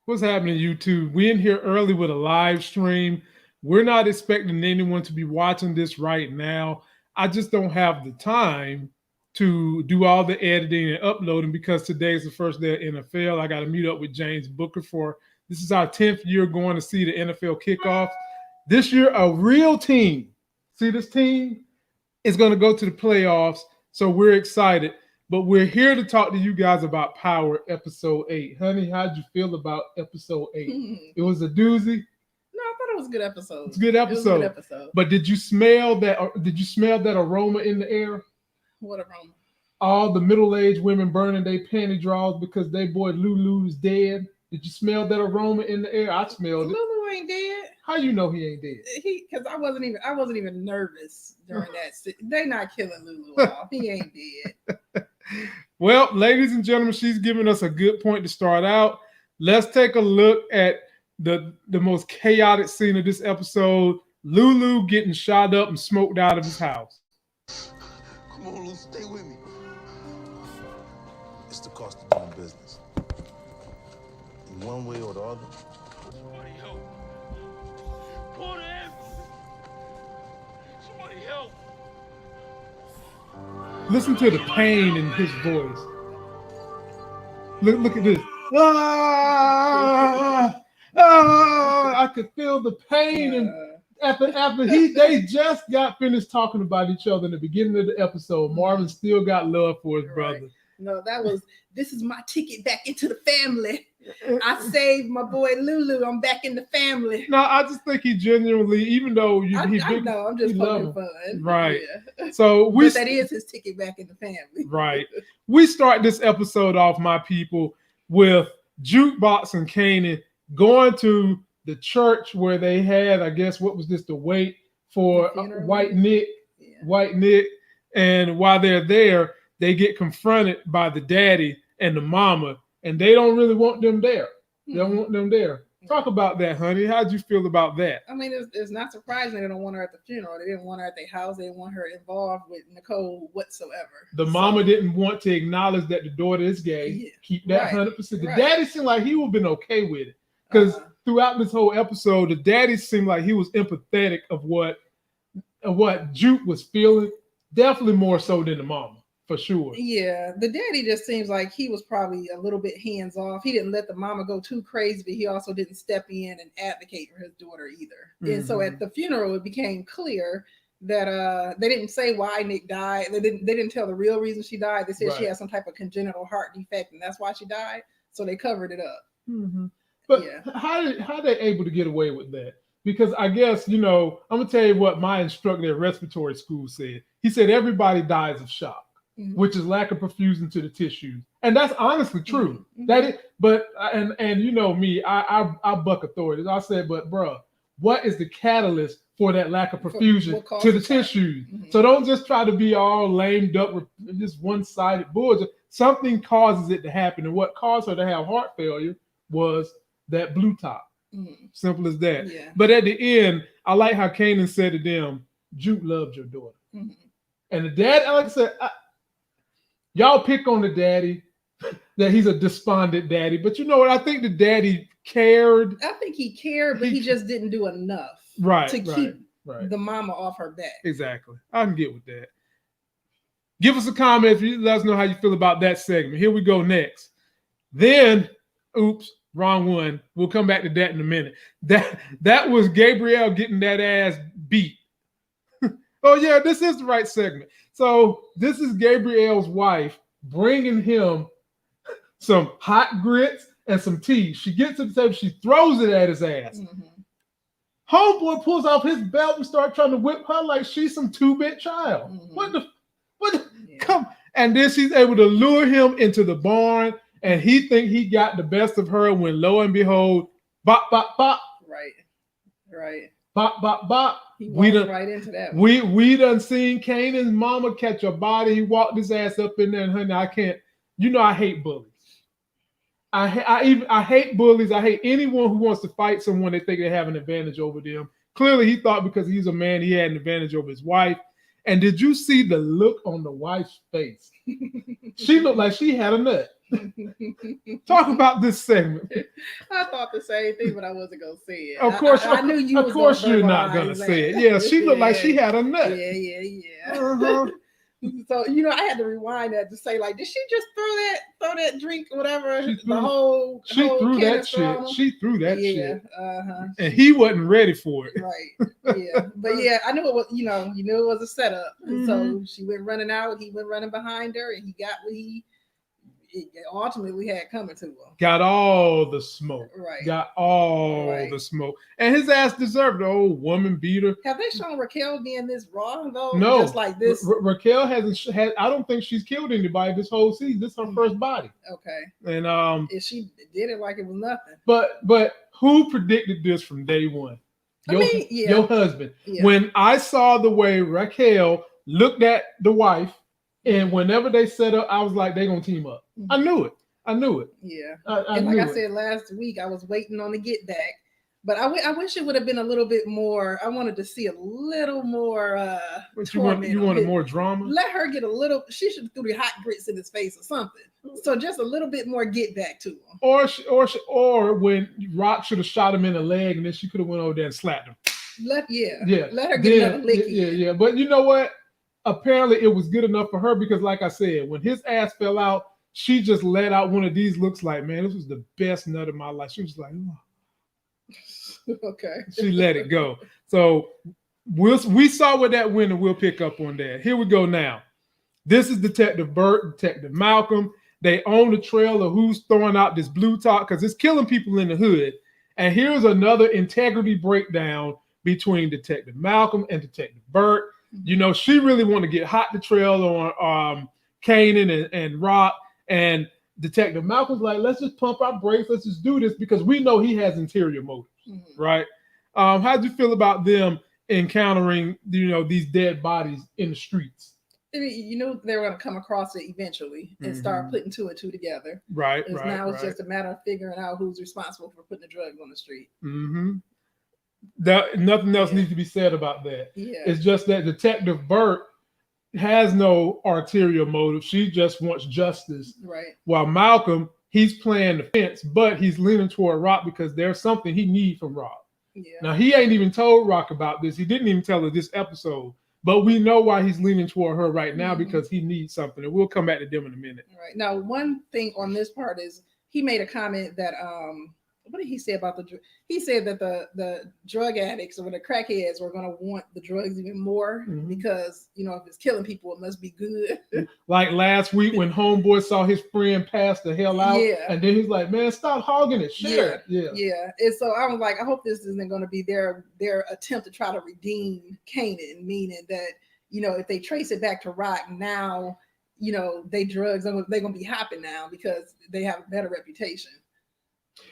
What's happening, YouTube? We're in here early with a live stream. We're not expecting anyone to be watching this right now. I just don't have the time to do all the editing and uploading because today is the first day of NFL. I got to meet up with James Booker for this is our 10th year going to see the NFL kickoff. This year, a real team. See this team is going to go to the playoffs, so we're excited. But we're here to talk to you guys about Power Episode 8. Honey, how'd you feel about Episode 8? It was a doozy. No, I thought it was a good episode. It's a good episode. But did you smell that? Did you smell that aroma in the air? What aroma? All the middle-aged women burning their panty drawers because their boy Lulu is dead. Did you smell that aroma in the air? I smelled it. Lulu ain't dead. How you know he ain't dead? Because I wasn't even nervous during that. They not killing Lulu off. He ain't dead. Well, ladies and gentlemen, she's giving us a good point to start out. Let's take a look at the most chaotic scene of this episode. Lulu getting shot up and smoked out of his house. Come on, Lulu, stay with me. It's the cost of doing business. In one way or the other. Somebody help. Pull him. Somebody help. Listen to the pain in his voice. Look at this. I could feel the pain, and after they just got finished talking about each other in the beginning of the episode, Marvin still got love for his brother. No, this is my ticket back into the family. I saved my boy Lulu. I'm back in the family. No, I just think he genuinely, even though I know, I'm just poking fun. Right. Yeah. So that is his ticket back in the family. Right. We start this episode off, my people, with Jukebox and Kanan going to the church where they had, I guess, what was this, the wait for White Nick. Yeah. White Nick. And while they're there, they get confronted by the daddy and the mama, and they don't really want them there. They don't want them there. Talk about that, honey. How'd you feel about that? I mean, it's not surprising they don't want her at the funeral. They didn't want her at their house. They didn't want her involved with Nicole whatsoever. The mama didn't want to acknowledge that the daughter is gay. Yeah. Keep that 100%. The daddy seemed like he would have been okay with it. Because throughout this whole episode, the daddy seemed like he was empathetic of what Juke was feeling. Definitely more so than the mama. For sure. Yeah, the daddy just seems like he was probably a little bit hands off. He didn't let the mama go too crazy, but he also didn't step in and advocate for his daughter either. And so at the funeral, it became clear that they didn't say why Nick died. They didn't tell the real reason she died. They said she had some type of congenital heart defect, and that's why she died. So they covered it up. But how they able to get away with that? Because I guess, I'm gonna tell you what my instructor at respiratory school said. He said everybody dies of shock. Which is lack of perfusion to the tissues, and that's honestly true. That is, but and you know me, I buck authorities. I said, but bro, what is the catalyst for that lack of perfusion to the tissues? So don't just try to be all lamed up with just one-sided bullshit. Something causes it to happen, and what caused her to have heart failure was that blue top. Simple as that. Yeah. But at the end, I like how Kanan said to them, "Juke loved your daughter," and the dad, like I said. Y'all pick on the daddy, that he's a despondent daddy. But you know what? I think the daddy cared. I think he cared, but he just didn't do enough to keep the mama off her back. Exactly. I can get with that. Give us a comment if you let us know how you feel about that segment. Here we go next. Then, oops, wrong one. We'll come back to that in a minute. That was Gabrielle getting that ass beat. Oh, yeah, this is the right segment. So this is Gabrielle's wife bringing him some hot grits and some tea. She gets to the table. She throws it at his ass. Homeboy pulls off his belt and starts trying to whip her like she's some 2-bit child. What? Come. And then she's able to lure him into the barn, and he think he got the best of her when lo and behold, bop, bop, bop. Right. Bop, bop, bop. He walked right into that one. We done seen Kanan's mama catch a body. He walked his ass up in there, and honey, I can't. I hate bullies. I hate bullies. I hate anyone who wants to fight someone they think they have an advantage over them. Clearly, he thought because he's a man, he had an advantage over his wife. And did you see the look on the wife's face? She looked like she had a nut. Talk about this segment. I thought the same thing, but I wasn't gonna say it. Of course, I knew you. Of course, you're not gonna say it. Yeah, she looked like she had a nut. Yeah. Uh-huh. So I had to rewind that to say, like, did she just throw that drink or whatever? She whole threw that canister shit. She threw that shit. Uh-huh. And he wasn't ready for it. Right. Yeah. But yeah, I knew it was. You knew it was a setup. Mm-hmm. So she went running out. He went running behind her, and he got what he ultimately had coming to him. Got all the smoke. Right. Got all the smoke. And his ass deserved the old woman beater. Have they shown Raquel being this raw though? No. Just like this? Raquel hasn't I don't think she's killed anybody this whole season. This is her first body. Okay. And if she did it like it was nothing. But who predicted this from day one? Your husband. Yeah. When I saw the way Raquel looked at the wife, and whenever they set up, I was like, they're going to team up. Mm-hmm. I knew it. Yeah. And like I said last week, I was waiting on the get back. But I wish it would have been a little bit more. I wanted to see a little more. You wanted more drama? Let her get a little. She should have threw the hot grits in his face or something. So just a little bit more get back to him. Or when Rock should have shot him in the leg, and then she could have went over there and slapped him. Let her get another lick. Yeah. But you know what? Apparently it was good enough for her because, like I said, when his ass fell out, she just let out one of these looks like, man, this was the best nut of my life. She was like, oh. Okay. She let it go. So we saw where that went, and we'll pick up on that. Here we go now. This is Detective Burt, Detective Malcolm. They own the trail of who's throwing out this blue top because it's killing people in the hood. And here's another integrity breakdown between Detective Malcolm and Detective Burt. She really want to get hot the trail on Kanan and Rock, and Detective Malcolm's like, let's just pump our brakes, let's just do this because we know he has interior motives, right? How'd you feel about them encountering, these dead bodies in the streets? I mean, they were going to come across it eventually and start putting two and two together. Right. Now it's just a matter of figuring out who's responsible for putting the drugs on the street. Mm-hmm. Nothing else needs to be said about that. Yeah. It's just that Detective Burt has no ulterior motive. She just wants justice. Right. While Malcolm, he's playing the fence, but he's leaning toward Rock because there's something he needs from Rock. Yeah. Now, he ain't even told Rock about this. He didn't even tell her this episode. But we know why he's leaning toward her right now because he needs something. And we'll come back to them in a minute. Right. Now, one thing on this part is he made a comment that what did he say about he said that the drug addicts or the crackheads were going to want the drugs even more because, if it's killing people, it must be good. Like last week when Homeboy saw his friend pass the hell out. Yeah. And then he's like, man, stop hogging it. Share it. Yeah. And so I was like, I hope this isn't going to be their attempt to try to redeem Kanan, meaning that, if they trace it back to Rock now, they drugs, they're going to be hopping now because they have a better reputation.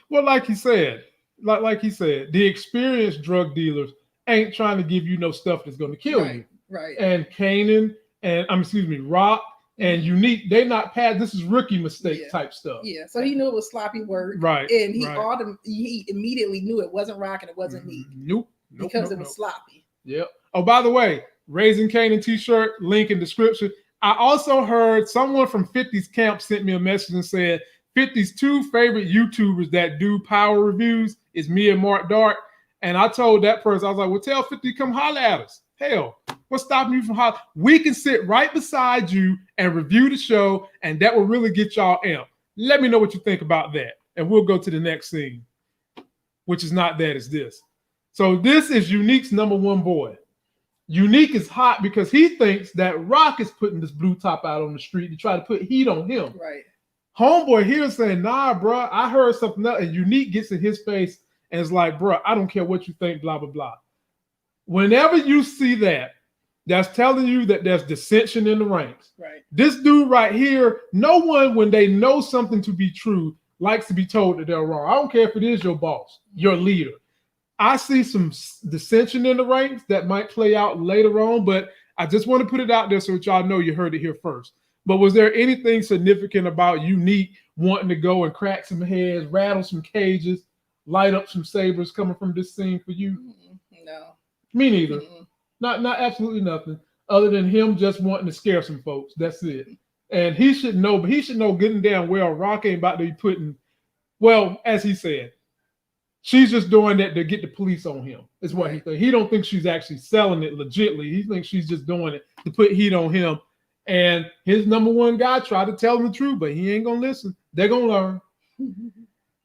Well, like he said, the experienced drug dealers ain't trying to give you no stuff that's going to kill you. Right. And Kanan and Rock and Unique, they not past. This is rookie mistake type stuff. Yeah. So he knew it was sloppy work. Right. And he immediately knew it wasn't Rock and it wasn't Neek. Nope. Because it was sloppy. Yep. Oh, by the way, Raising Kanan t-shirt, link in description. I also heard someone from 50's camp sent me a message and said, 50's two favorite YouTubers that do power reviews is me and Mark Dark. And I told that person, I was like, well, tell 50 to come holler at us. Hell, what's stopping you from hollering? We can sit right beside you and review the show, and that will really get y'all amped. Let me know what you think about that. And we'll go to the next scene, which is not that, it's this. So this is Unique's number one boy. Unique is hot because he thinks that Rock is putting this blue top out on the street to try to put heat on him. Right. Homeboy here saying, nah, bro, I heard something else. And Unique gets in his face and is like, bro, I don't care what you think, blah, blah, blah. Whenever you see that, that's telling you that there's dissension in the ranks. Right. This dude right here, no one, when they know something to be true, likes to be told that they're wrong. I don't care if it is your boss, your leader. I see some dissension in the ranks that might play out later on, but I just want to put it out there so that y'all know you heard it here first. But was there anything significant about Unique wanting to go and crack some heads, rattle some cages, light up some sabers coming from this scene for you? No. Me neither. Not absolutely nothing other than him just wanting to scare some folks. That's it. And he should know, but he should know good and damn well Rock ain't about to be putting, well, as he said, she's just doing that to get the police on him, is what he thinks. He don't think she's actually selling it legitly. He thinks she's just doing it to put heat on him. And his number one guy tried to tell him the truth, but he ain't going to listen. They're going to learn.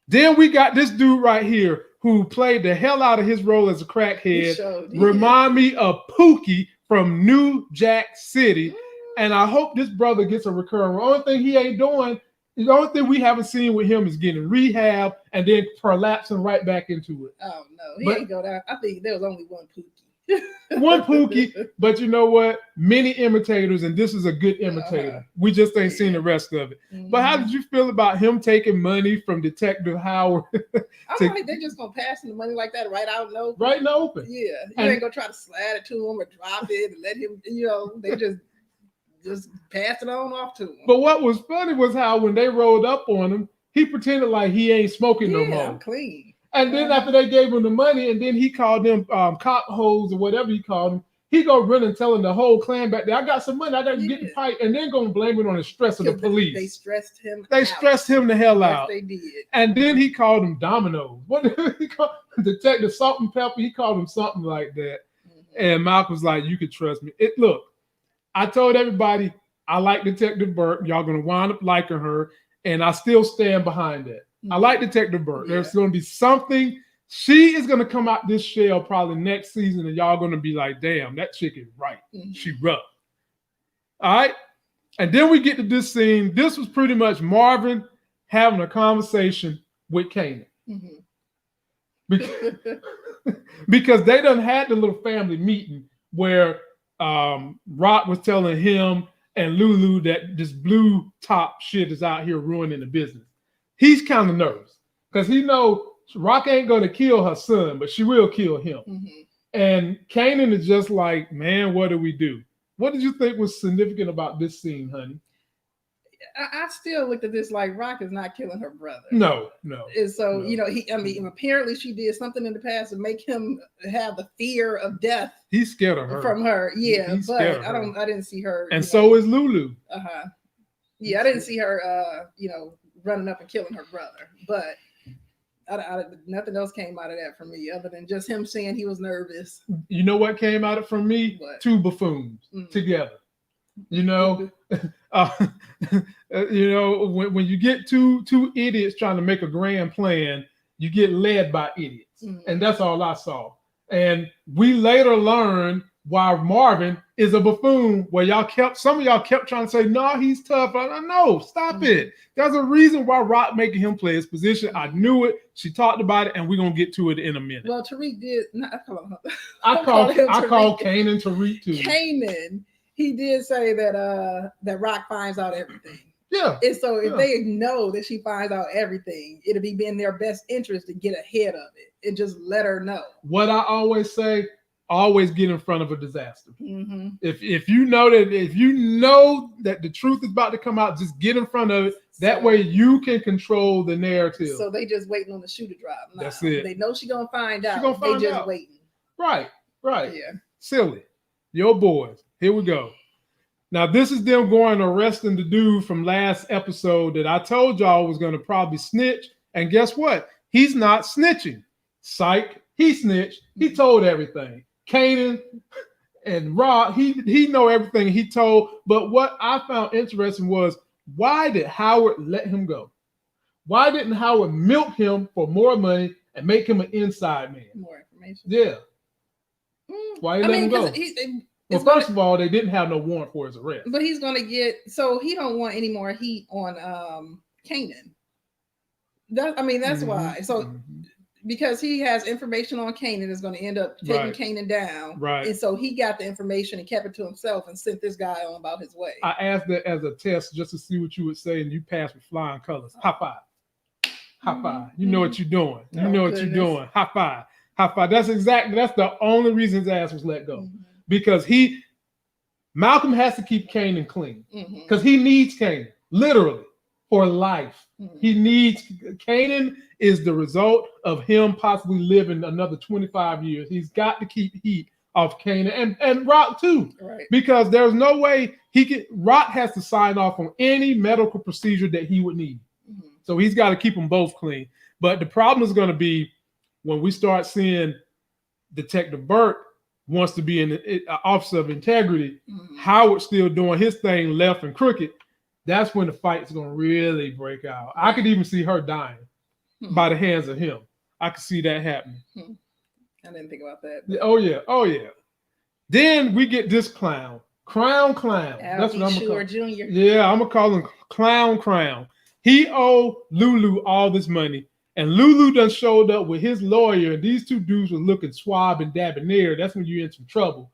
Then we got this dude right here who played the hell out of his role as a crackhead. Remind me of Pookie from New Jack City. And I hope this brother gets a recurring. The only thing he ain't doing, the only thing we haven't seen with him is getting rehab and then prolapsing right back into it. Oh, no. He ain't go down. I think there was only one Pookie. One Pookie, but you know what? Many imitators, and this is a good imitator. We just ain't seen the rest of it. But how did you feel about him taking money from Detective Howard? I'm like, they're just gonna pass him the money like that right out in the open. Right in the open. Yeah, you ain't gonna try to slide it to him or drop it and let him. They just pass it on off to him. But what was funny was how when they rolled up on him, he pretended like he ain't smoking no more. I'm clean. And then after they gave him the money, and then he called them cop hoes or whatever he called them, he go running telling the whole clan back there, I got some money, I got to get the pipe, and then gonna blame it on the stress of the police. They stressed him. They stressed him the hell out. Yes, they did. And then he called them dominoes. What did he call Detective Salt and Pepper? He called him something like that. And Malcolm was like, "You can trust me." Look, I told everybody I like Detective Burke. Y'all gonna wind up liking her, and I still stand behind that. I like Detective Burke. There's going to be something. She is going to come out this shell probably next season, and y'all going to be like, damn, that chick is right. She rough. All right? And then we get to this scene. This was pretty much Marvin having a conversation with Kanan. Because they done had the little family meeting where Rock was telling him and Lulu that this blue top shit is out here ruining the business. He's kind of nervous because he knows Rock ain't going to kill her son, but she will kill him. And Kanan is just like, man, what do we do? What did you think was significant about this scene, honey? I still looked at this like Rock is not killing her brother. No. And so, apparently she did something in the past to make him have the fear of death. He's scared of her. From her. Yeah, but I didn't see her. And so is Lulu. Yeah, I didn't see her, running up and killing her brother, but nothing else came out of that for me other than just him saying he was nervous. You know what came out of it from me? What? Two buffoons together. When you get two idiots trying to make a grand plan, you get led by idiots, and that's all I saw. And we later learned why Marvin is a buffoon, where some of y'all kept trying to say, no, he's tough. No, stop it. There's a reason why Rock making him play his position. I knew it. She talked about it, and we're gonna get to it in a minute. Well, Tariq did. I called Kanan Tariq too. Kanan, he did say that Rock finds out everything. Yeah. And so if they know that she finds out everything, it'll be in their best interest to get ahead of it and just let her know. What I always say. Always get in front of a disaster. If you know that the truth is about to come out, just get in front of it. That way you can control the narrative. So they just waiting on the shoe to drop. Now. That's it. They know she's gonna find out. They just waiting. Right. Yeah. Silly. Your boys. Here we go. Now this is them going arresting the dude from last episode that I told y'all was gonna probably snitch. And guess what? He's not snitching. Psych. He snitched. He told everything. Kanan and Rob, he know everything he told. But what I found interesting was, why did Howard let him go? Why didn't Howard milk him for more money and make him an inside man? More information. Yeah. Why did he let him go? Well, first of all, they didn't have no warrant for his arrest. But he's going to get, so he don't want any more heat on Kanan. That's why. So because he has information on Kanan is going to end up taking Kanan down. Right. And so he got the information and kept it to himself and sent this guy on about his way. I asked that as a test just to see what you would say, and you passed with flying colors. High five. High five. You know what you're doing. You know what you're doing. High five. High five. That's the only reason his ass was let go. Because Malcolm has to keep Kanan clean. Because he needs Kanan, literally, for life. Kanan is the result of him possibly living another 25 years. He's got to keep heat off Kanan and Rock too. Right. Because there's no way Rock has to sign off on any medical procedure that he would need. Mm-hmm. So he's got to keep them both clean. But the problem is going to be when we start seeing Detective Burke wants to be an officer of integrity, Mm-hmm. Howard still doing his thing left and crooked. That's when the fight's going to really break out. I could even see her dying by the hands of him. I could see that happening. I didn't think about that. Oh yeah. Then we get this clown, Crown Clown. That's what I'm gonna call Jr. Yeah, I'm gonna call him Crown. He owed Lulu all this money, and Lulu done showed up with his lawyer, and these two dudes were looking suave and debonair. That's when you're in some trouble.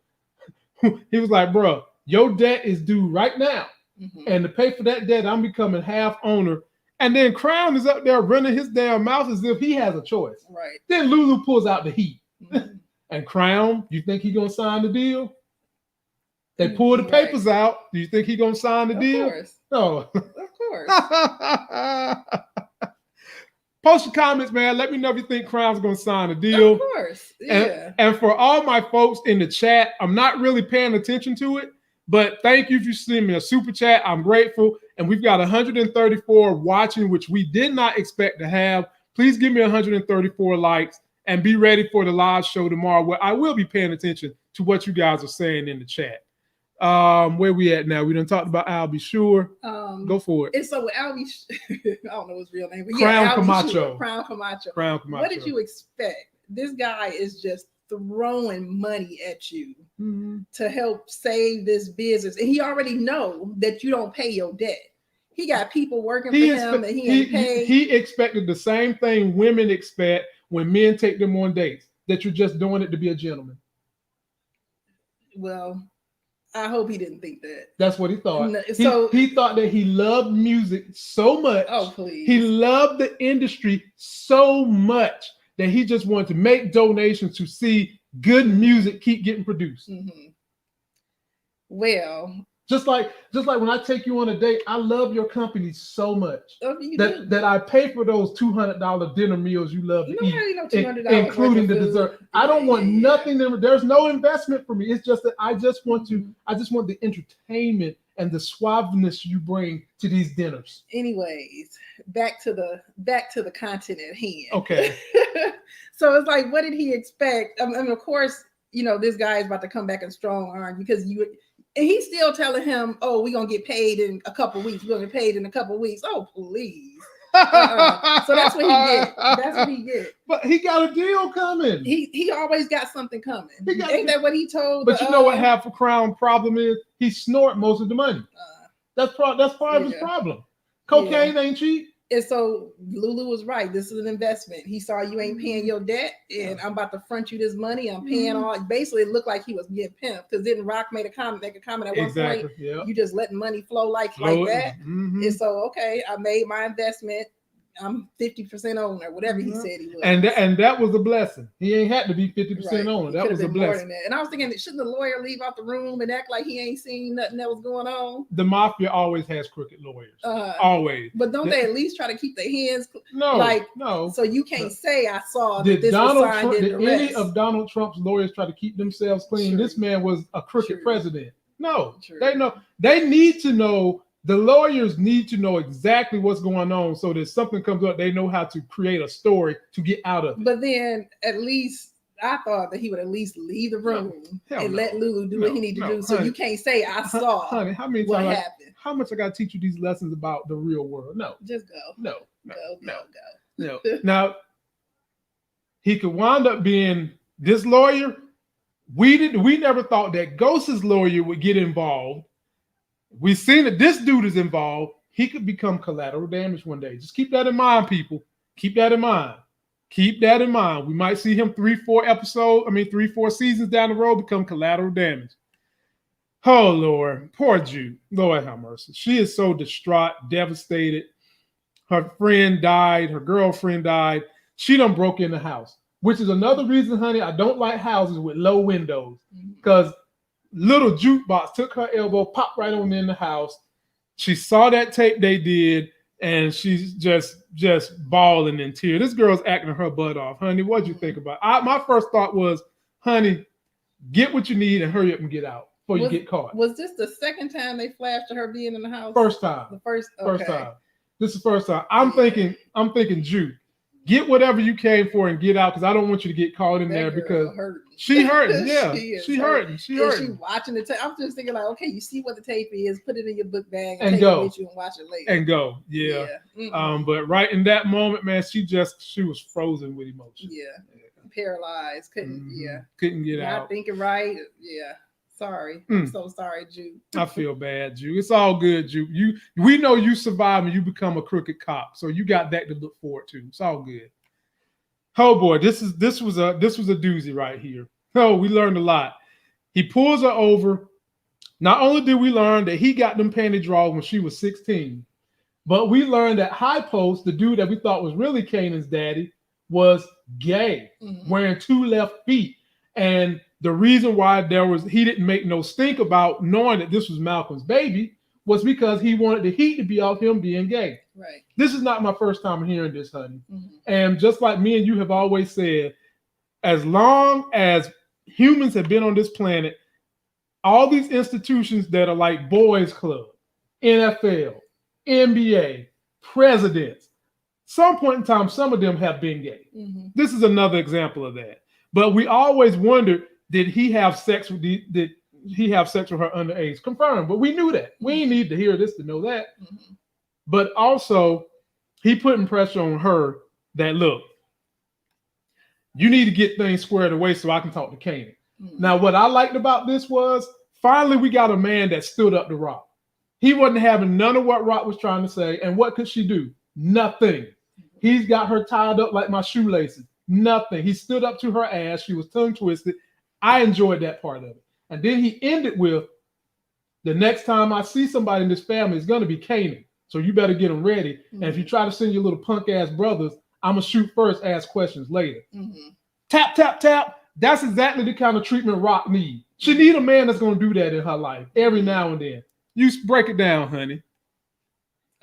He was like, bro, your debt is due right now. Mm-hmm. And to pay for that debt, I'm becoming half owner. And then Crown is up there running his damn mouth as if he has a choice. Right. Then Lulu pulls out the heat. Mm-hmm. And Crown, you think he's gonna sign the deal? They pull the papers out. Do you think he's gonna sign the deal? Course. No. Of course. Post your comments, man. Let me know if you think Crown's gonna sign the deal. Of course. Yeah. And for all my folks in the chat, I'm not really paying attention to it, but thank you if you send me a super chat. I'm grateful. And we've got 134 watching, which we did not expect to have. Please give me 134 likes and be ready for the live show tomorrow, where I will be paying attention to what you guys are saying in the chat. Where we at now? We done talked about Al Be Sure. Go for it. And so with Al Be I don't know his real name, but Crown Al Be Camacho. Sure, Crown Camacho. What did you expect? This guy is just throwing money at you to help save this business, and he already know that you don't pay your debt. He got people working for him that he ain't paid. He expected the same thing women expect when men take them on dates, that you're just doing it to be a gentleman. Well, I hope he didn't think that. That's what he thought. No, so he thought that he loved music so much. Oh, please. He loved the industry so much that he just wanted to make donations to see good music keep getting produced. Mm-hmm. Well, just like when I take you on a date, I love your company so much that I pay for those $200 dinner meals you love to eat, including the dessert. I don't want nothing. There's no investment for me. It's just that I just want the entertainment and the suaveness you bring to these dinners. Anyways, back to the content at hand. Okay. So it's like, what did he expect? I mean, of course, this guy is about to come back in strong arm because and he's still telling him, "Oh, we're gonna get paid in a couple weeks. We're gonna get paid in a couple weeks." Oh, please. So that's what he get. That's what he get. But he got a deal coming. He always got something coming. Ain't that what he told? But you know what half a Crown problem is? He snort most of the money. That's part of his problem. Cocaine ain't cheap. And so Lulu was right. This is an investment. He saw you ain't paying your debt, and I'm about to front you this money. I'm paying all. Basically, it looked like he was getting pimped because didn't Rock make a comment at one point? Yeah. You just letting money flow like that. Mm-hmm. And so, okay, I made my investment. I'm 50% owner, whatever he said he was. And that was a blessing. He ain't had to be 50% owner. That was a blessing. And I was thinking, shouldn't the lawyer leave out the room and act like he ain't seen nothing that was going on? The mafia always has crooked lawyers. Always. But don't they at least try to keep their hands? No. So you can't say I saw did that this was signed in the any of Donald Trump's lawyers try to keep themselves clean? True. This man was a crooked president. No. True. They know. They need to know. The lawyers need to know exactly what's going on so that if something comes up, they know how to create a story to get out of it. But then at least I thought that he would at least leave the room let Lulu do what he needs to do. So you can't say I saw honey, how many what times happened. How much I got to teach you these lessons about the real world? No. Just go. No. Now, he could wind up being this lawyer. We never thought that Ghost's lawyer would get involved. We've seen that this dude is involved. He could become collateral damage one day. Just keep that in mind, people. Keep that in mind. Keep that in mind. We might see him 3-4 seasons down the road become collateral damage. Oh, Lord. Poor Jude. Lord have mercy. She is so distraught, devastated. Her friend died. Her girlfriend died. She done broke in the house, which is another reason, honey, I don't like houses with low windows because little jukebox took her elbow, popped right on in the house. She saw that tape they did, and she's just bawling in tears. This girl's acting her butt off. Honey, what'd you think about it? My first thought was, honey, Get what you need and hurry up and get out before you get caught. Was this the second time they flashed to her being in the house? First time. The first. Okay. First time. This is the first time. I'm thinking, Juke, get whatever you came for and get out because I don't want you to get caught in there because she hurting. Yeah, she hurting. She hurting. She watching the tape. I'm just thinking like, okay, you see what the tape is, put it in your book bag and take go it with you and watch it later. And go. Yeah. But right in that moment, man, she was frozen with emotion. Yeah. Paralyzed. Couldn't get out. Not thinking right. Yeah. Sorry. I'm so sorry, Juke. I feel bad, Juke. It's all good, Juke. We know you survive and you become a crooked cop, so you got that to look forward to. It's all good. Oh boy, this was a doozy right here. Oh, we learned a lot. He pulls her over. Not only did we learn that he got them panty draws when she was 16, but we learned that High Post, the dude that we thought was really Kanan's daddy, was gay, wearing 2 left feet. And the reason why he didn't make no stink about knowing that this was Malcolm's baby was because he wanted the heat to be off him being gay. Right. This is not my first time hearing this, honey. And just like me and you have always said, as long as humans have been on this planet, all these institutions that are like Boys Club, NFL, NBA, presidents, some point in time, some of them have been gay. This is another example of that. But we always wondered, did he have sex with her underage? Confirmed, but we knew that. We didn't need to hear this to know that. But also, he putting pressure on her that, look, you need to get things squared away so I can talk to Kanan. Now, what I liked about this was, finally, we got a man that stood up to Rock. He wasn't having none of what Rock was trying to say. And what could she do? Nothing. He's got her tied up like my shoelaces. Nothing. He stood up to her ass. She was tongue twisted. I enjoyed that part of it. And then he ended with, the next time I see somebody in this family, it's going to be Kanan. So you better get them ready. And if you try to send your little punk ass brothers, I'm going to shoot first, ask questions later. Tap, tap, tap. That's exactly the kind of treatment Rock needs. She need a man that's going to do that in her life every now and then. You break it down, honey.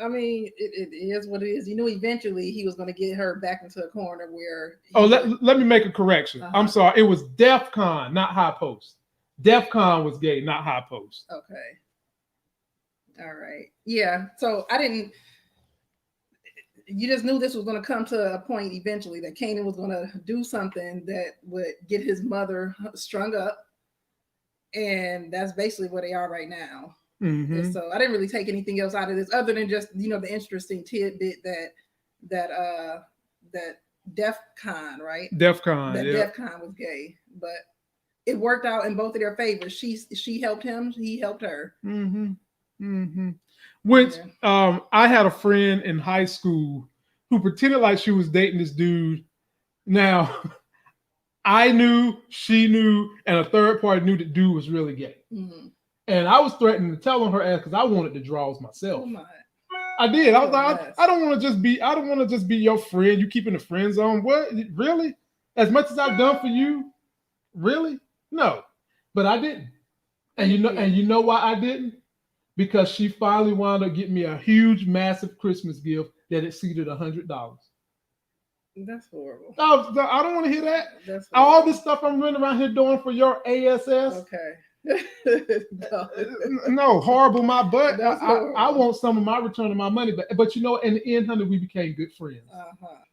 I mean, it is what it is. You knew eventually he was going to get her back into a corner where... let me make a correction. I'm sorry. It was Def Con, not High Post. Def Con was gay, not High Post. Okay. All right. Yeah. So you just knew this was going to come to a point eventually that Kanan was going to do something that would get his mother strung up. And that's basically where they are right now. And so I didn't really take anything else out of this other than just, the interesting tidbit that Def Con, right? Def Con, Def Con was gay, but it worked out in both of their favors. She helped him, he helped her. Which I had a friend in high school who pretended like she was dating this dude. Now, I knew, she knew, and a third party knew that dude was really gay. And I was threatening to tell on her ass because I wanted the draws myself. I did. I was like, I don't want to just be your friend. You keeping the friend zone. What? Really? As much as I've done for you? Really? No. But I didn't. And you know why I didn't? Because she finally wound up getting me a huge, massive Christmas gift that exceeded $100. That's horrible. I don't want to hear that. All this stuff I'm running around here doing for your ASS. Okay. No, horrible my butt. I want some of my return of my money, but in the end, honey, we became good friends.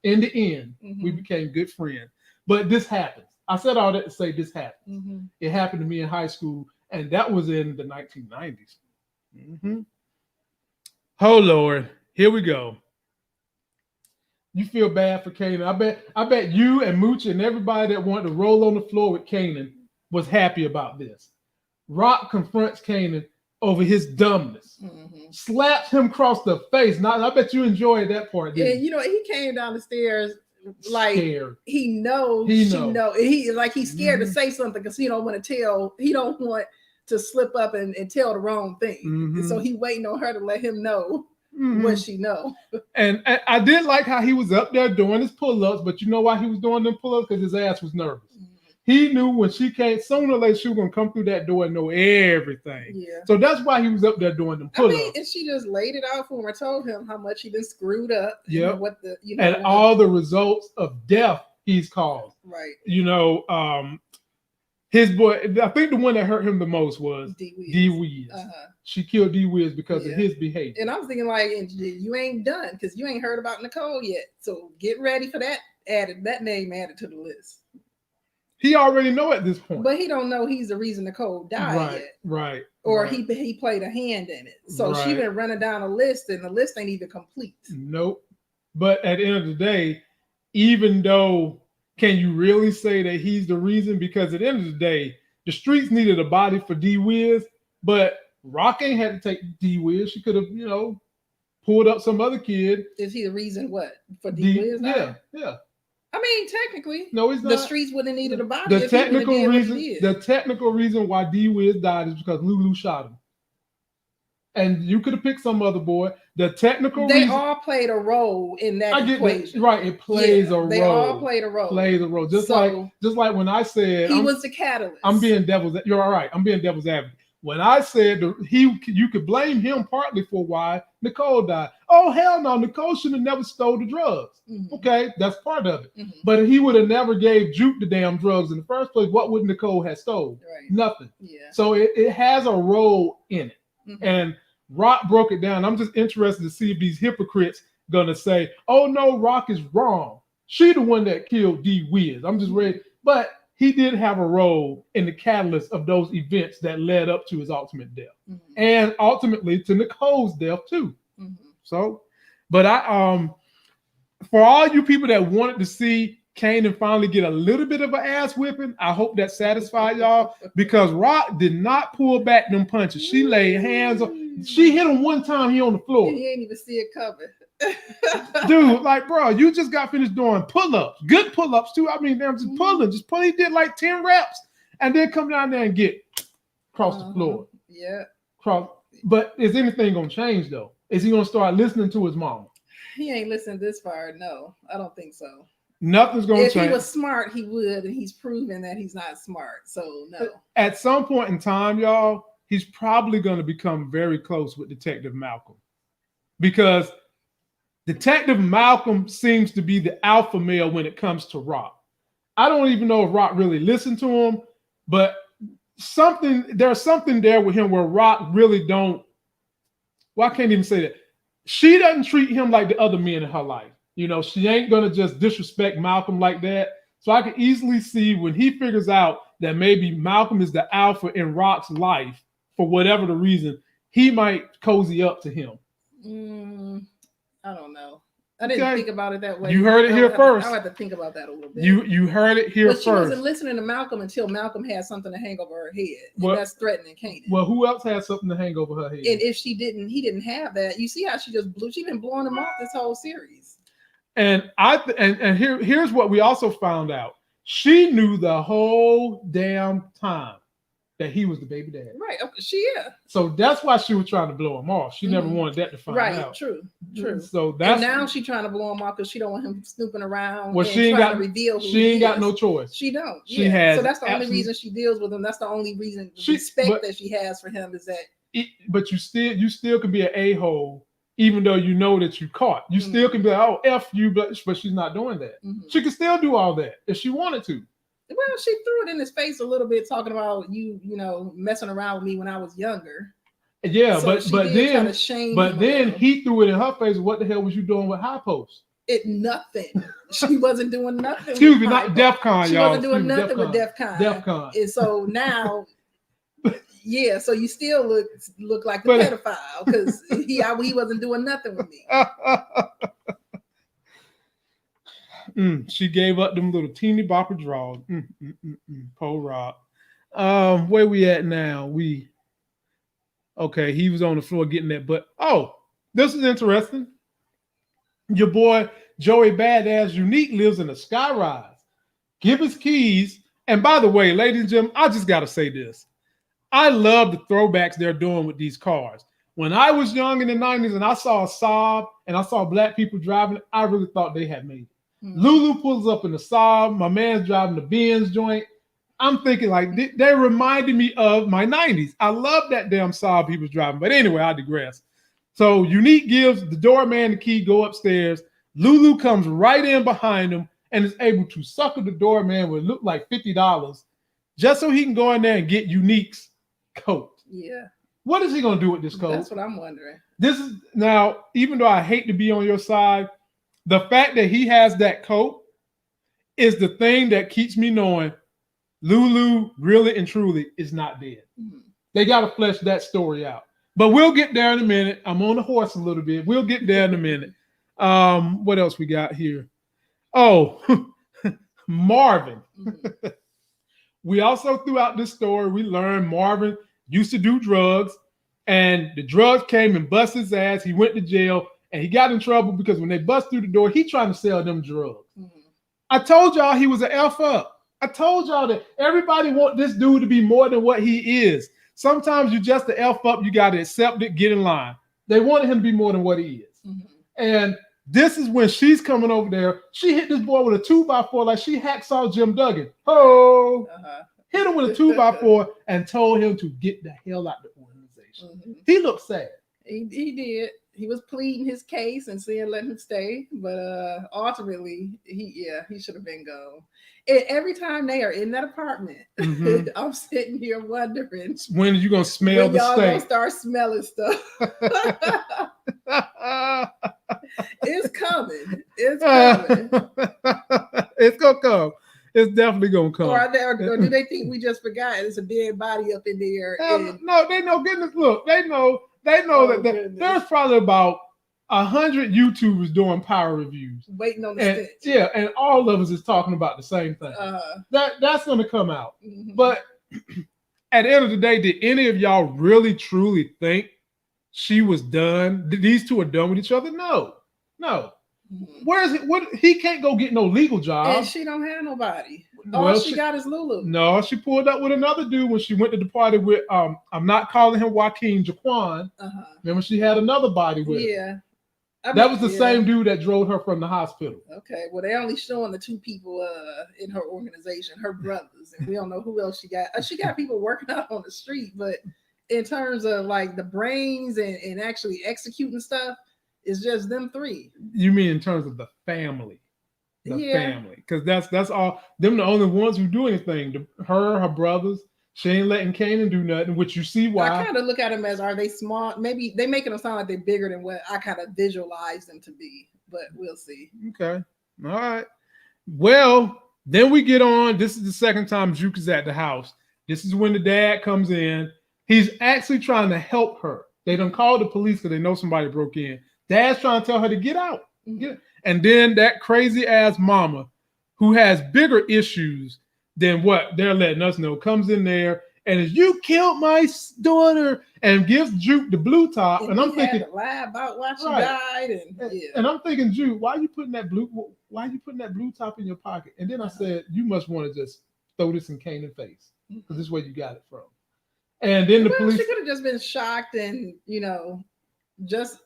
In the end, we became good friends. But this happens. I said all that to say this happened. It happened to me in high school, and that was in the 1990s. Oh Lord, here we go. You feel bad for Kanan. I bet you and Moochie and everybody that wanted to roll on the floor with Kanan was happy about this. Rock confronts Kanan over his dumbness, slaps him across the face. Now, I bet you enjoyed that part. And he came down the stairs like scared. He knows. He's scared to say something because he don't want to slip up and tell the wrong thing. And so he waiting on her to let him know what she know. And I did like how he was up there doing his pull-ups, but you know why he was doing them pull-ups? Because his ass was nervous. He knew when she came, sooner or later she was gonna come through that door and know everything. Yeah. So that's why he was up there doing them pull-ups. And she just laid it out for him. I told him how much he been screwed up. Yeah. And all the results of death he's caused. Right. His boy, I think the one that hurt him the most was D Wiz. She killed D Wiz because of his behavior. And I was thinking, like, you ain't done because you ain't heard about Nicole yet. So get ready for that name added to the list. He already know at this point. But he don't know he's the reason Nicole died yet. Right. Or he played a hand in it. So she been running down a list and the list ain't even complete. Nope. But at the end of the day, even though, can you really say that he's the reason? Because at the end of the day, the streets needed a body for D Wiz, but Rock ain't had to take D Wiz. She could have, pulled up some other kid. Is he the reason what? For D Wiz? Yeah. I mean, technically, no, he's not. The streets wouldn't have needed a body. The technical reason why D Wiz died is because Lulu shot him. And you could have picked some other boy. The technical they reason, all played a role in that equation. Right, it plays a role. They all played a role. Plays a role. Just like when I said he was the catalyst. You're all right. I'm being devil's advocate. When I said you could blame him partly for why Nicole died. Oh, hell no. Nicole should have never stole the drugs. Mm-hmm. Okay, that's part of it. Mm-hmm. But he would have never gave Juke the damn drugs in the first place. What would Nicole have stole? Right. Nothing. Yeah. So it has a role in it. Mm-hmm. And Rock broke it down. I'm just interested to see if these hypocrites gonna say, oh no, Rock is wrong. She the one that killed D Wiz. I'm just ready. But he did have a role in the catalyst of those events that led up to his ultimate death. Mm-hmm. And ultimately to Nicole's death too. Mm-hmm. So, but for all you people that wanted to see Kanan finally get a little bit of an ass whipping, I hope that satisfied y'all, because Rock did not pull back them punches. She laid hands on. She hit him one time. He on the floor. He ain't even see it coming. Dude, like, bro, you just got finished doing pull-ups, good pull-ups too. I mean, they're just pulling, He did like 10 reps, and then come down there and get across the floor. Yeah. But is anything gonna change though? Is he gonna start listening to his mom? He ain't listened this far. No, I don't think so. Nothing's gonna change. If he was smart, he would, and he's proven that he's not smart. So no. At some point in time, y'all, he's probably gonna become very close with Detective Malcolm, because Detective Malcolm seems to be the alpha male when it comes to Rock. I don't even know if Rock really listened to him, but there's something there with him where Rock really don't. Well, I can't even say that. She doesn't treat him like the other men in her life. She ain't gonna just disrespect Malcolm like that. So I can easily see when he figures out that maybe Malcolm is the alpha in Rock's life for whatever the reason, he might cozy up to him. I don't know. I didn't think about it that way. You heard it here first. I have to think about that a little bit. You heard it here first. But she wasn't listening to Malcolm until Malcolm had something to hang over her head. And that's threatening Kanan. Well, who else had something to hang over her head? And if he didn't have that. You see how she just blew. She's been blowing him off this whole series. And here's what we also found out. She knew the whole damn time that he was the baby dad. Right. Okay. So that's why she was trying to blow him off. She never wanted that to find out. Right. True. So and now she's trying to blow him off because she don't want him snooping around. Well, she ain't got to reveal. She ain't got no choice. She don't. She has. So that's the only reason she deals with him. That's the only reason respect that she has for him is that. But you still can be an a-hole. Even though you know that you caught, you still can be like, oh, F you, but she's not doing that. Mm-hmm. She can still do all that if she wanted to. Well, she threw it in his face a little bit, talking about you messing around with me when I was younger. Yeah, so but then he threw it in her face. What the hell was you doing with High Post? Nothing. She wasn't doing nothing. Excuse me, not DEF CON, y'all. She wasn't doing nothing with DEF CON. DEF CON. And so now. Yeah, so you still look like a pedophile because he wasn't doing nothing with me. She gave up them little teeny bopper draws. Poor Rock. Where we at now? Okay, he was on the floor getting that butt. Oh, this is interesting. Your boy Joey Badass Unique lives in a skyrise. Give his keys. And by the way, ladies and gentlemen, I just got to say this. I love the throwbacks they're doing with these cars. When I was young in the 90s and I saw a Saab and I saw black people driving it, I really thought they had made it. Mm-hmm. Lulu pulls up in the Saab. My man's driving the Benz joint. I'm thinking like they reminded me of my 90s. I love that damn Saab he was driving. But anyway, I digress. So Unique gives the doorman the key, go upstairs. Lulu comes right in behind him and is able to sucker the doorman with look like $50. just so he can go in there and get Unique's coat. Yeah. What is he gonna do with this coat? That's what I'm wondering. This is now, even though I hate to be on your side, the fact that he has that coat is the thing that keeps me knowing Lulu really and truly is not dead. Mm-hmm. They got to flesh that story out. But we'll get there in a minute. I'm on the horse a little bit. We'll get there in a minute. What else we got here? Oh, Marvin. Mm-hmm. We also, throughout this story, we learned Marvin used to do drugs, and the drugs came and bust his ass. He went to jail, and he got in trouble because when they bust through the door, he trying to sell them drugs. Mm-hmm. I told y'all he was an F up. I told y'all that everybody want this dude to be more than what he is. Sometimes you just the F up, you got to accept it, get in line. They wanted him to be more than what he is. Mm-hmm. And this is when she's coming over there. She hit this boy with a 2x4 like she hacksaw Jim Duggan. Oh, hit him with a 2x4 and told him to get the hell out of the organization. Mm-hmm. He looked sad. He did. He was pleading his case and saying let him stay, but ultimately he should have been gone. And every time they are in that apartment, mm-hmm. I'm sitting here wondering when are you gonna smell the y'all steak? Gonna start smelling stuff. It's coming. It's coming. It's gonna come. It's definitely gonna come. Or do they think we just forgot? It's a dead body up in there. No, they know. Goodness, look, they know that there's probably about 100 YouTubers doing power reviews, waiting on the stench. Yeah, and all of us is talking about the same thing. That's going to come out. Mm-hmm. But at the end of the day, did any of y'all really truly think she was done? These two are done with each other? No. Mm-hmm. Where is it? What he can't go get no legal job, and she don't have nobody. All she got is Lulu. No, she pulled up with another dude when she went to the party with. I'm not calling him Joaquin, Jaquan. Remember, she had another body with. Yeah. That was the same dude that drove her from the hospital. Okay, well, they're only showing the two people in her organization, her brothers, and we don't know who else she got. She got people working out on the street, but in terms of like the brains and actually executing stuff, it's just them three. You mean in terms of the family? Family, because that's all. Them the only ones who do anything. Her brothers. She ain't letting Kanan do nothing, which you see why. I kind of look at them as, are they small? Maybe they making them sound like they're bigger than what I kind of visualize them to be, but we'll see. Okay. All right. Well, then we get on. This is the second time Juke is at the house. This is when the dad comes in. He's actually trying to help her. They done called the police because they know somebody broke in. Dad's trying to tell her to get out. Mm-hmm. And then that crazy ass mama who has bigger issues than what they're letting us know comes in there and is, you killed my daughter, and gives Juke the blue top. And I'm thinking, lie about why she died. And I'm thinking, Juke, why are you putting that blue top in your pocket? And then I said, you must want to just throw this in Kanan's face because this is where you got it from. And then the police. She could have just been shocked and just.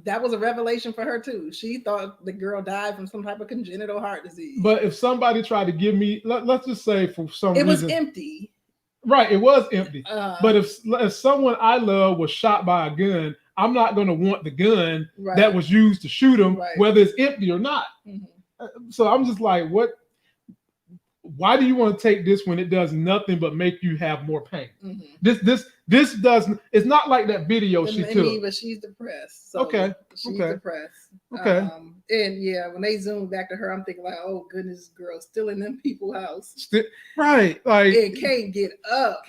That was a revelation for her too. She thought the girl died from some type of congenital heart disease. But if somebody tried to give me, let's just say for some reason. It was empty. Right, it was empty. But if someone I love was shot by a gun, I'm not going to want the gun that was used to shoot him, whether it's empty or not. Mm-hmm. So I'm just like, what? Why do you want to take this when it does nothing but make you have more pain? Mm-hmm. This doesn't. It's not like that video she took. But she's depressed. So okay. She's depressed. Okay. And yeah, when they zoom back to her, I'm thinking like, oh goodness, girl, still in them people's house. Right. Like and can't get up.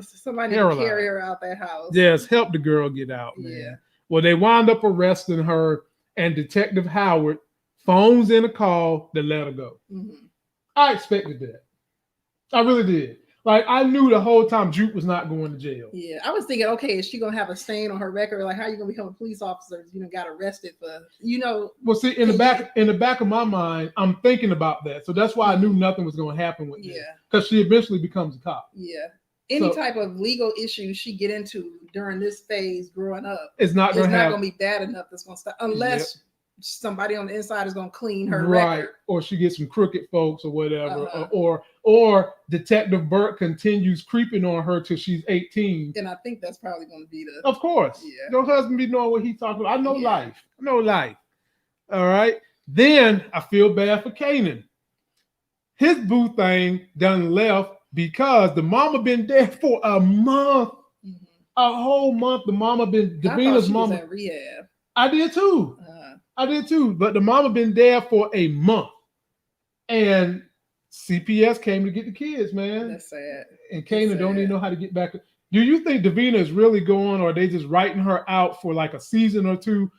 Somebody to carry her out that house. Yes, help the girl get out, man. Yeah. Well, they wound up arresting her, and Detective Howard phones in a call to let her go. Mm-hmm. I expected that. I really did. Like, I knew the whole time Juke was not going to jail. Yeah, I was thinking, okay, is she going to have a stain on her record? Like, how are you going to become a police officer if got arrested for, Well, see, in the back of my mind, I'm thinking about that. So that's why I knew nothing was going to happen with her. Because she eventually becomes a cop. Yeah. Any type of legal issue she get into during this phase growing up, it's not going to be bad enough that's going to stop. Unless... Yep. Somebody on the inside is going to clean her record. Or she gets some crooked folks or whatever. Or Detective Burke continues creeping on her till she's 18. And I think that's probably going to be Of course. Yeah. Your husband be knowing what he's talking about. I know life. All right. Then I feel bad for Kanan. his boo thing done left because the mama been dead for a month. A whole month. The mama been Davina's mama. Was at rehab. I did too. But the mama been there for a month. And CPS came to get the kids, man. That's sad. And Kanan don't even know how to get back. Do you think Davina is really going, or are they just writing her out for like a season or two?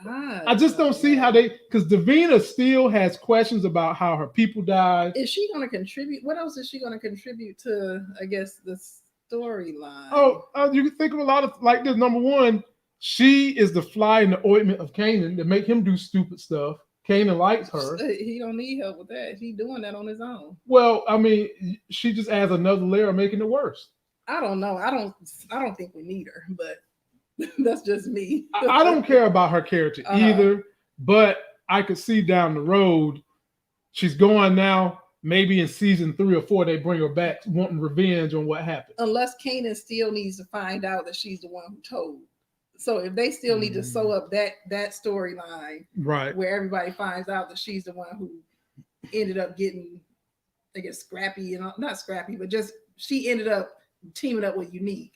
I just don't see how because Davina still has questions about how her people died. Is she going to contribute? What else is she going to contribute to, I guess, the storyline? You can think of a lot of like this. Number one, she is the fly in the ointment of Kanan to make him do stupid stuff. Kanan likes her. He don't need help with that. He's doing that on his own. Well, I mean, she just adds another layer, making it worse. I don't know. I don't think we need her, but that's just me. I don't care about her character either, but I could see down the road she's going now. Maybe in season 3 or 4 they bring her back, wanting revenge on what happened. Unless Kanan still needs to find out that she's the one who told. So if they still need to sew up that storyline, right, where everybody finds out that she's the one who ended up getting, I guess, scrappy and not scrappy, but just she ended up teaming up with Unique.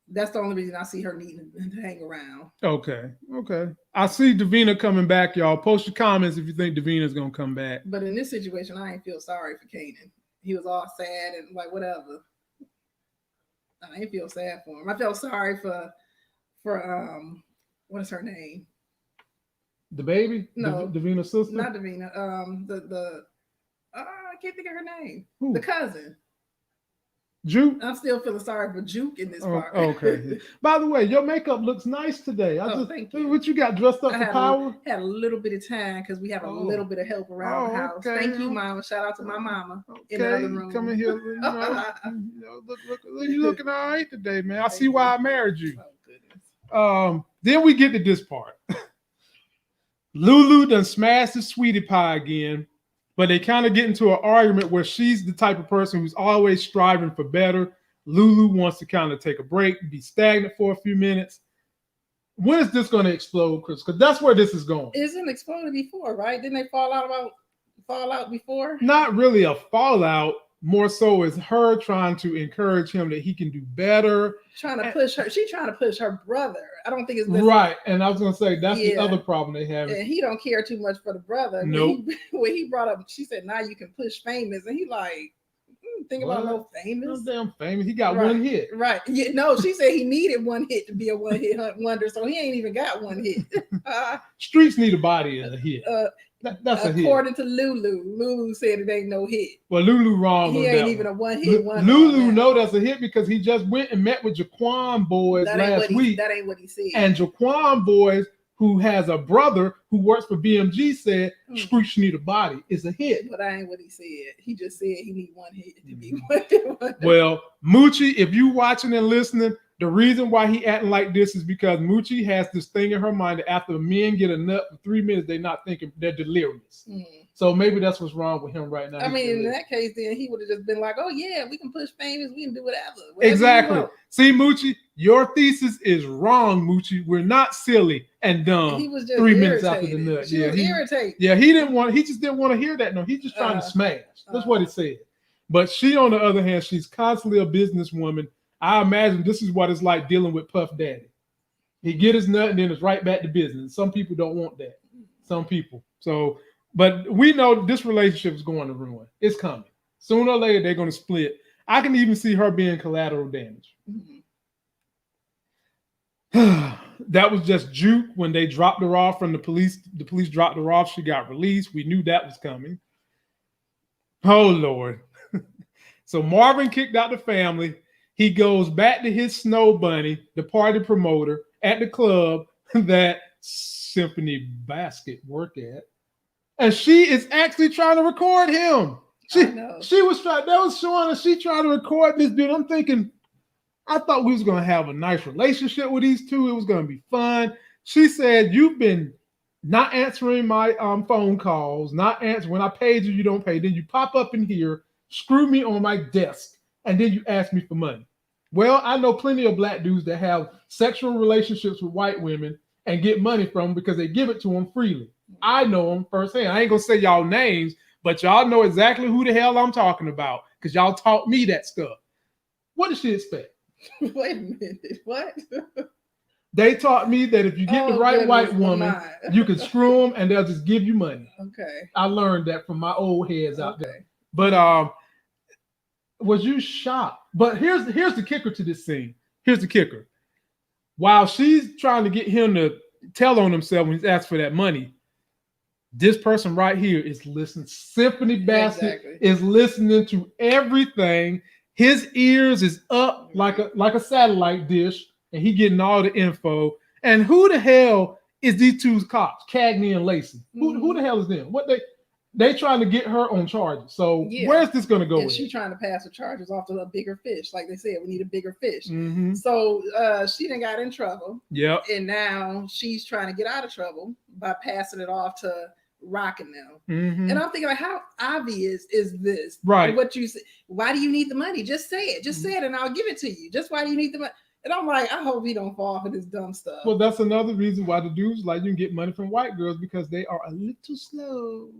That's the only reason I see her needing to hang around. Okay. I see Davina coming back, y'all. Post your comments if you think Davina's gonna come back. But in this situation, I ain't feel sorry for Kanan. He was all sad and like whatever. I ain't feel sad for him. I felt sorry for what is her name? The baby? No, Davina's sister? Not Davina. I can't think of her name. Who? The cousin. Juke? I'm still feeling sorry for Juke in this part. Okay. By the way, your makeup looks nice today. Thank you. What you got dressed up for power? Had a little bit of time because we have a little bit of help around the house. Okay. Thank you, Mama. Shout out to my mama in the other room. Come in here. Look, you looking all right today, man. I see why I married you. Oh, goodness. Then we get to this part. Lulu done smashed the sweetie pie again. But they kind of get into an argument where she's the type of person who's always striving for better. Lulu wants to kind of take a break, be stagnant for a few minutes. When is this going to explode, Chris? Because that's where this is going. Isn't exploded before, right? Didn't they fall out before? Not really a fallout. More so is her trying to encourage him that he can do better. Trying to push her. She's trying to push her brother. I don't think it's right. And I was going to say that's the other problem they have. And he don't care too much for the brother. Nope. When he brought up, she said, "Now you can push Famous," and he like, think about no Famous. No damn Famous. He got one hit. Right. Yeah, no, she said he needed one hit to be a one hit wonder, so he ain't even got one hit. Streets need a body and a hit. That's a hit. According to Lulu said it ain't no hit. Well, Lulu wrong. He ain't even a one hit wonder. Lulu know that's a hit because he just went and met with Jaquan boys last week. That ain't what he said. And Jaquan boys, who has a brother who works for BMG, said Screech need a body is a hit. But that ain't what he said. He just said he need one hit to be one hit wonder. Well, Moochie, if you watching and listening, the reason why he acting like this is because Moochie has this thing in her mind that after men get a nut for 3 minutes, they're not thinking, they're delirious. So maybe that's what's wrong with him right now. I mean, in that case, then he would have just been like, "Oh yeah, we can push Famous, we can do whatever." Exactly. See, Moochie, your thesis is wrong, Moochie. We're not silly and dumb. He was just 3 minutes after the nut. She was irritated. Yeah, he just didn't want to hear that. No, he's just trying to smash. That's what he said. But she, on the other hand, she's constantly a businesswoman. I imagine this is what it's like dealing with Puff Daddy. He get his nut and then it's right back to business. Some people don't want that. Some people. So, but we know this relationship is going to ruin. It's coming. Sooner or later, they're going to split. I can even see her being collateral damage. That was just Juke when they dropped her off from the police. The police dropped her off. She got released. We knew that was coming. Oh, Lord. So Marvin kicked out the family. He goes back to his snow bunny, the party promoter at the club that Symphony Basket work at. And she is actually trying to record him. She was trying, that was showing us she trying to record this dude. I'm thinking, I thought we was going to have a nice relationship with these two. It was going to be fun. She said, "You've been not answering my phone calls, not answering. When I paid you, you don't pay. Then you pop up in here, screw me on my desk, and then you ask me for money." Well, I know plenty of black dudes that have sexual relationships with white women and get money from them because they give it to them freely. I know them firsthand. I ain't going to say y'all names, but y'all know exactly who the hell I'm talking about because y'all taught me that stuff. What did she expect? Wait a minute. What? They taught me that if you get the right white woman, you can screw them and they'll just give you money. Okay. I learned that from my old heads out there. But was you shocked? But here's the kicker to this scene. Here's the kicker. While she's trying to get him to tell on himself when he's asked for that money, this person right here is listening. Symphony Basket is listening to everything. His ears is up like a satellite dish, and he getting all the info. And who the hell is these two cops, Cagney and Lacey? Who the hell is them? What they trying to get her on charges. So where's this going to go? And she trying to pass the charges off to a bigger fish. Like they said, we need a bigger fish. Mm-hmm. So she done got in trouble. Yep. And now she's trying to get out of trouble by passing it off to Rock and them. Mm-hmm. And I'm thinking, like, how obvious is this? Right. And what you say? Why do you need the money? Just say it. Just say it, and I'll give it to you. Just why do you need the money? And I'm like, I hope he don't fall for this dumb stuff. Well, that's another reason why the dudes like you can get money from white girls because they are a little slow.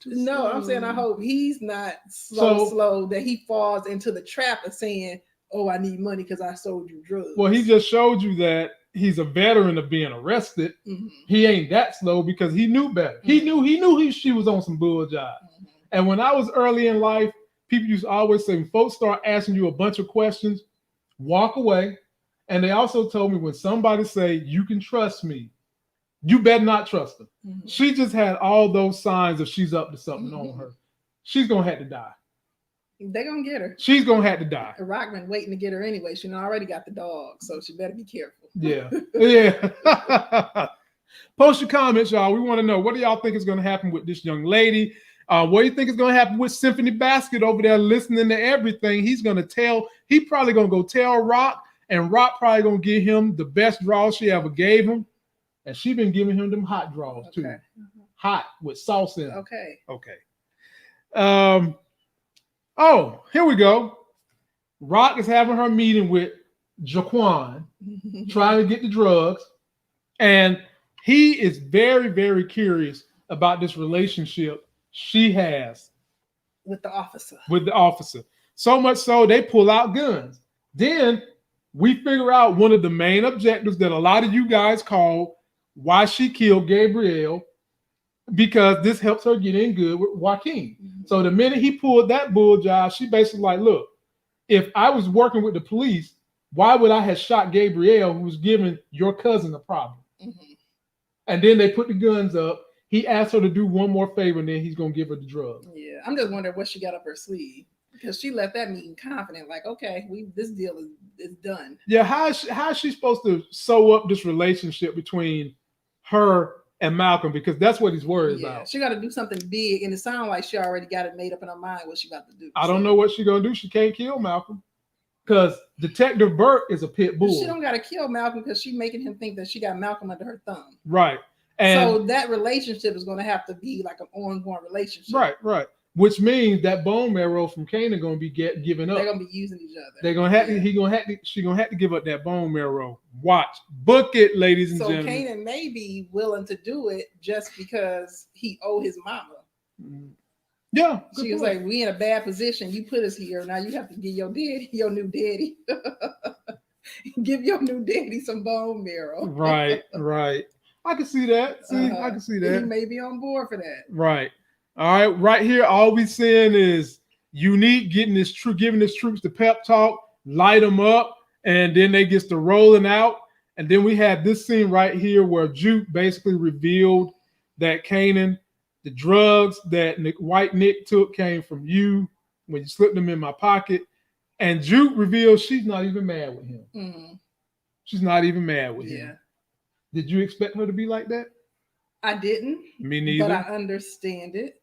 No, I'm saying I hope he's not slow that he falls into the trap of saying, "Oh, I need money because I sold you drugs." Well, he just showed you that he's a veteran of being arrested. Mm-hmm. He ain't that slow because he knew better. Mm-hmm. He knew she was on some bull job. Mm-hmm. And when I was early in life, people used to always say, when folks start asking you a bunch of questions, walk away. And they also told me when somebody say, "You can trust me," you better not trust her. Mm-hmm. She just had all those signs of she's up to something on her. She's going to have to die. They're going to get her. She's going to have to die. Rockman waiting to get her anyway. She already got the dog, so she better be careful. Yeah. Yeah. Post your comments, y'all. We want to know, what do y'all think is going to happen with this young lady? What do you think is going to happen with Symphony Basket over there listening to everything? He probably going to go tell Rock, and Rock probably going to give him the best draw she ever gave him. And she been giving him them hot draws too. Mm-hmm. Hot with sauce in them. Okay. Oh, here we go. Rock is having her meeting with Jaquan, trying to get the drugs. And he is very, very curious about this relationship she has with the officer. So much so they pull out guns. Then we figure out one of the main objectives that a lot of you guys call why she killed Gabrielle, because this helps her get in good with Joaquin. Mm-hmm. So the minute he pulled that bull job, she basically like, look, if I was working with the police, why would I have shot Gabrielle, who was giving your cousin a problem? Mm-hmm. And then they put the guns up. He asked her to do one more favor, and then he's going to give her the drug. Yeah, I'm just wondering what she got up her sleeve. Because she left that meeting confident, like, okay, this deal is done. Yeah, how is she supposed to sew up this relationship between her and Malcolm? Because that's what he's worried about. She got to do something big, and it sounds like she already got it made up in her mind what she about to do. I don't know what she's gonna do. She can't kill Malcolm because Detective Burt is a pit bull. She don't got to kill Malcolm because she's making him think that she got Malcolm under her thumb. Right, and so that relationship is going to have to be like an ongoing relationship. Right. Which means that bone marrow from Kanan gonna be given up. They're gonna be using each other. They're gonna have to. She's gonna have to give up that bone marrow. Watch, book it, ladies and gentlemen. So Kanan may be willing to do it just because he owe his mama. Yeah, she was like, "We in a bad position. You put us here. Now you have to give your new daddy, give your new daddy some bone marrow." Right. I can see that. I can see that. He may be on board for that. Right. All right, right here, all we seeing is Unique giving his troops the pep talk, light them up, and then they gets to rolling out. And then we have this scene right here where Juke basically revealed that Kanan, the drugs that White Nick took came from you when you slipped them in my pocket. And Juke reveals she's not even mad with him. Mm-hmm. She's not even mad with him. Did you expect her to be like that? I didn't. Me neither. But I understand it.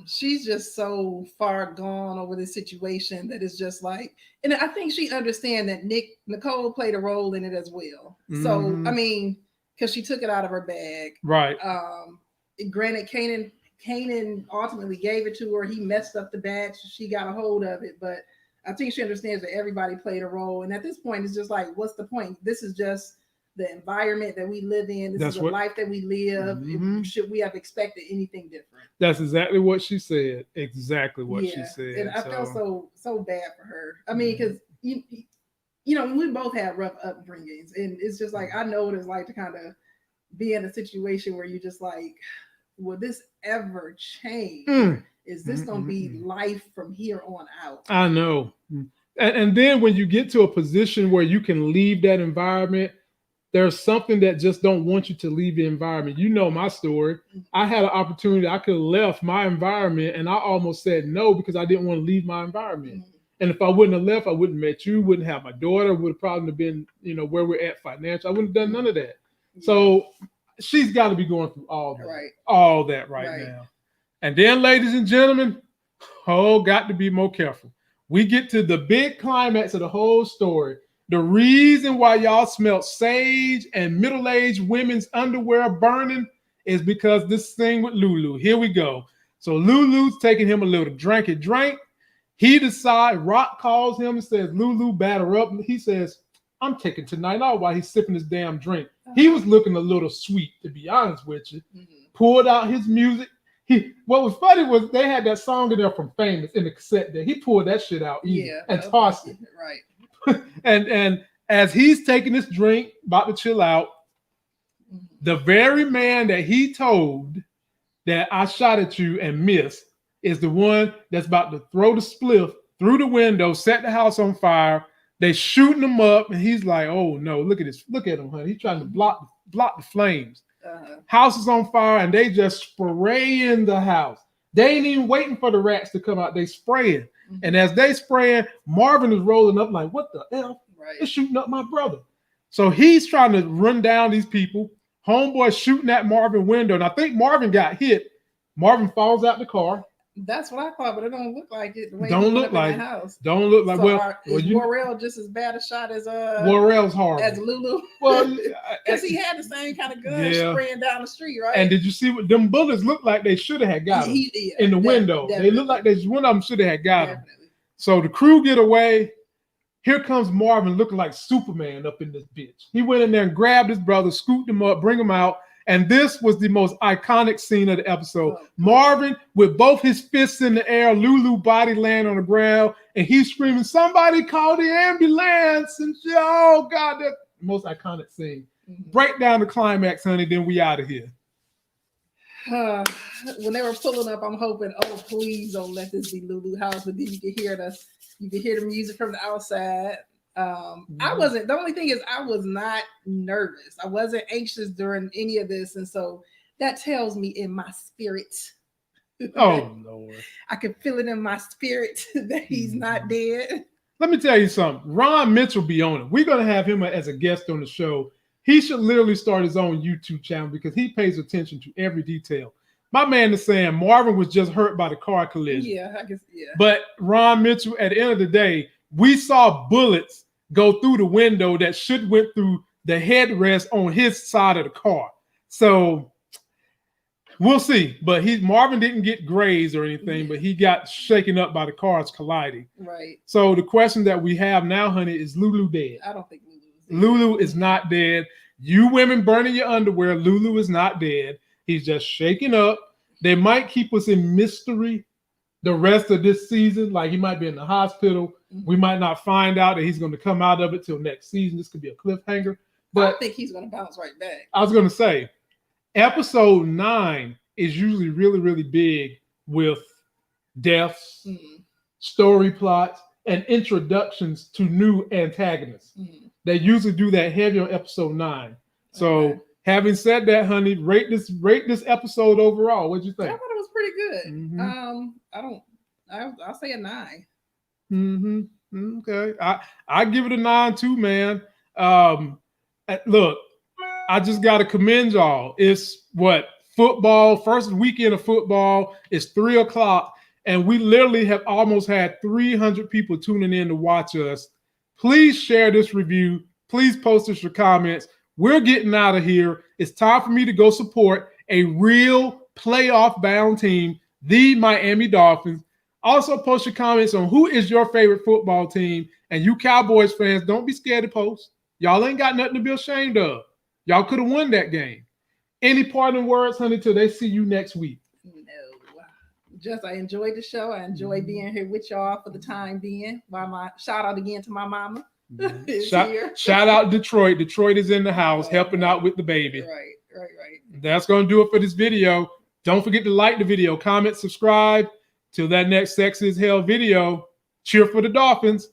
She's just so far gone over this situation that it's just like, and I think she understands that Nicole played a role in it as well. Mm-hmm. So I mean, because she took it out of her bag, right? Granted, Kanan ultimately gave it to her. He messed up the bag, so she got a hold of it. But I think she understands that everybody played a role, and at this point, it's just like, what's the point? This is just the environment that we live in. This is a life that we live. Should we have expected anything different? That's exactly what she said. Exactly what she said. And I felt so bad for her. I mean, because you know, we both had rough upbringings, and it's just like I know what it's like to kind of be in a situation where you're just like, will this ever change? Is this going to be life from here on out? I know. And then when you get to a position where you can leave that environment, there's something that just don't want you to leave the environment. You know my story. I had an opportunity. I could have left my environment, and I almost said no because I didn't want to leave my environment. And if I wouldn't have left, I wouldn't have met you, wouldn't have my daughter, would have probably been, you know, where we're at financially. I wouldn't have done none of that. So she's got to be going through all that right now. And then, ladies and gentlemen, got to be more careful. We get to the big climax of the whole story. The reason why y'all smell sage and middle-aged women's underwear burning is because this thing with Lulu. Here we go. So Lulu's taking him a little drink. He decides, Rock calls him and says, Lulu, batter up. And he says, I'm taking tonight off while he's sipping his damn drink. He was looking a little sweet, to be honest with you. Pulled out his music. What was funny was they had that song in there from Famous in the cassette there. He pulled that shit out and tossed it. Right. and as he's taking this drink, about to chill out, the very man that he told that I shot at you and missed is the one that's about to throw the spliff through the window, set the house on fire. They shooting him up, and he's like, "Oh no, look at this! Look at him, honey. He's trying to block the flames." House is on fire, and they just spraying the house. They ain't even waiting for the rats to come out. They spraying, and as they spraying, Marvin is rolling up like, "What the hell? It's shooting up my brother." So he's trying to run down these people. Homeboy shooting at Marvin window, and I think Marvin got hit. Marvin falls out the car. That's what I thought, but it don't look like it. Don't look like house. Don't look like. So is Morrell just as bad a shot as Morrell's horrible as Lulu? Well, because he had the same kind of gun spraying down the street, right? And did you see what them bullets looked like? They should have had got him in the window. Definitely. They look like one of them should have had got him. So the crew get away. Here comes Marvin looking like Superman up in this bitch. He went in there and grabbed his brother, scooped him up, bring him out. And this was the most iconic scene of the episode. Marvin with both his fists in the air, Lulu body laying on the ground, and he's screaming, "Somebody call the ambulance!" And oh God, that most iconic scene. Break down the climax, honey, then we out of here. When they were pulling up, I'm hoping, oh, please don't let this be Lulu house. But then you could hear the music from the outside. I wasn't. The only thing is, I was not nervous. I wasn't anxious during any of this, and so that tells me in my spirit. Oh Lord! I can feel it in my spirit that he's not dead. Let me tell you something. Ron Mitchell be on it. We're gonna have him as a guest on the show. He should literally start his own YouTube channel because he pays attention to every detail. My man is saying Marvin was just hurt by the car collision. Yeah, I guess. Yeah. But Ron Mitchell, at the end of the day, we saw bullets go through the window that should went through the headrest on his side of the car. So we'll see. But Marvin didn't get grazed or anything, but he got shaken up by the cars colliding. Right. So the question that we have now, honey, is Lulu dead? I don't think Lulu is dead. Lulu is not dead. You women burning your underwear, Lulu is not dead. He's just shaking up. They might keep us in mystery the rest of this season. Like he might be in the hospital. We might not find out that he's going to come out of it till next season. This could be a cliffhanger. But I think he's going to bounce right back. I was going to say, episode 9 is usually really, really big with deaths, story plots, and introductions to new antagonists. They usually do that heavy on episode 9. So having said that, honey, rate this episode overall. What'd you think? I thought it was pretty good. I'll say a 9. Okay. I give it a 9 too, man. Look, I just gotta commend y'all. It's football, first weekend of football. It's 3:00, and we literally have almost had 300 people tuning in to watch us. Please share this review. Please post us your comments. We're getting out of here. It's time for me to go support a real playoff-bound team, the Miami Dolphins. Also, post your comments on who is your favorite football team. And you Cowboys fans, don't be scared to post. Y'all ain't got nothing to be ashamed of. Y'all could have won that game. Any parting words, honey, till they see you next week? No. Just I enjoyed the show. I enjoy being here with y'all for the time being. My shout out again to my mama. Shout out Detroit. Detroit is in the house helping out with the baby. Right. That's going to do it for this video. Don't forget to like the video, comment, subscribe. Till that next Sexy as Hell video, cheer for the Dolphins.